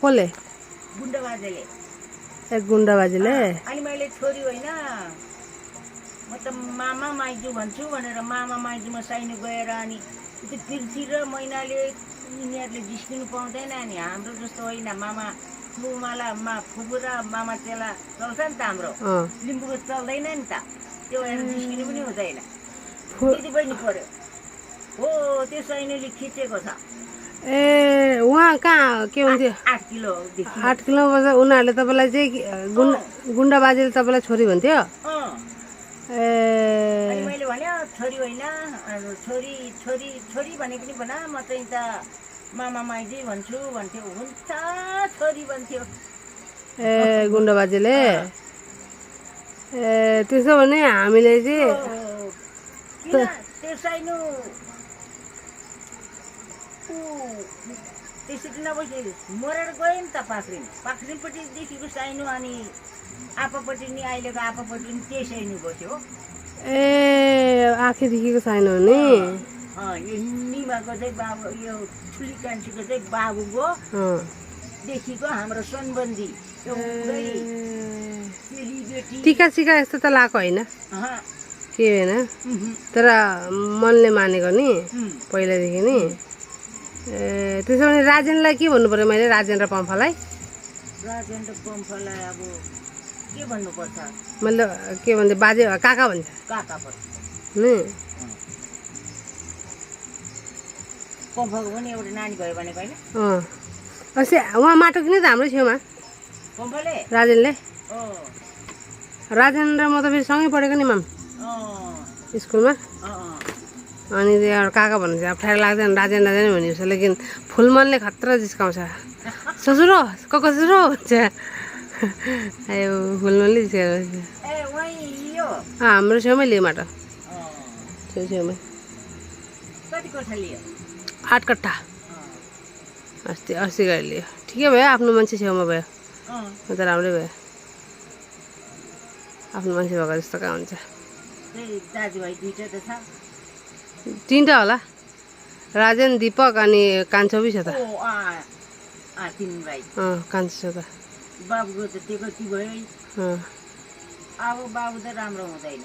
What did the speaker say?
कसले? गुण्डा बाजेले। ए गुण्डा बाजेले? अनि मैले छोरी होइन म त मामा माइजू भन्छु भनेर मामा माइजूमा साइनो गएर अनि त्यो तिर्सी र मैनाले यिनीहरूले जिस्किनु पाउँदैन नि। हाम्रो जस्तो होइन, मामा फुपू र मामा चेला चल्छ नि त हाम्रो, लिम्बूको चल्दैन नि त, त्यो भएर जिस्किनु पनि हुँदैन। दिदी बहिनी पर्यो हो, त्यो सैनीले खिचेको छ। ए उहाँ कहाँ के हुन्थ्यो? 8 किलोदेखि। 8 किलो बजा उनीहरूले तपाईँलाई चाहिँ गुण्डा बाजेले तपाईँलाई छोरी भन्थ्यो? अनि मैले भने छोरी होइन, छोरी छोरी छोरी भने पनि भन, म चाहिँ त मामा माइजू भन्छु भन्थ्यो। हुन्छ छोरी भन्थ्यो। ए गुण्डा बाजेले? ए त्यसो भने हामीले चाहिँ त्यो साइनो त्यसरी नबसे मरेर गयो नि त पाखरिनपट्टिदेखिको साइनो, अनि आपापट्टि नि अहिलेको आपापट्टि नि त्यही साइनो बस्यो। ए आँखीदेखिको साइनो हो नि? यो निमाको चाहिँ बाबु, यो ठुली कान्छीको चाहिँ बाबुको देखिको हाम्रो सनबन्दी टिका सिका यस्तो त लगाएको होइन के होइन, तर मनले मानेको नि पहिलादेखि नि। ए त्यसो भने राजेनलाई के भन्नु पर्यो मैले? राजेन र पम्फालाई? राजेन र पम्फालाई अब के भन्नुपर्छ? मैले के भन्छ? बाजे काका भन्छ? काका पर्छ नि। पम्फाको पनि एउटा नानी भयो भनेको होइन? अस्ति उहाँ माटो किने त हाम्रो छेउमा पम्फाले? राजेनले? राजेन र म त फेरि सँगै पढेको नि माम स्कुलमा। अनि त्यो काका भन्नुहुन्छ, अप्ठ्यारो लाग्दैन राजेन राजेन भनिन्छ, लेकिन फुलमनले खतरा जिस्काउँछ। ससुरो ससुरो भन्छ। आयो फुलमनले जिस्काउँछ। हाम्रो छेउमै लियो माटो, छेउछेउमै। कति कठा लियो? 8 कट्ठा। अस्ति गएर लियो। ठिकै भयो, आफ्नो मान्छे छेउमा भयो, त राम्रै भयो। आफ्नो मान्छे भएको जस्तो कहाँ हुन्छ? दाजुभाइ दुईटा त छ? 3टा होला, राजेन, दीपक अनि कान्छो पनि छ त। कान्छो छ त। बाबुको त त्यो कति भयो? अब बाबु त राम्रो हुँदैन।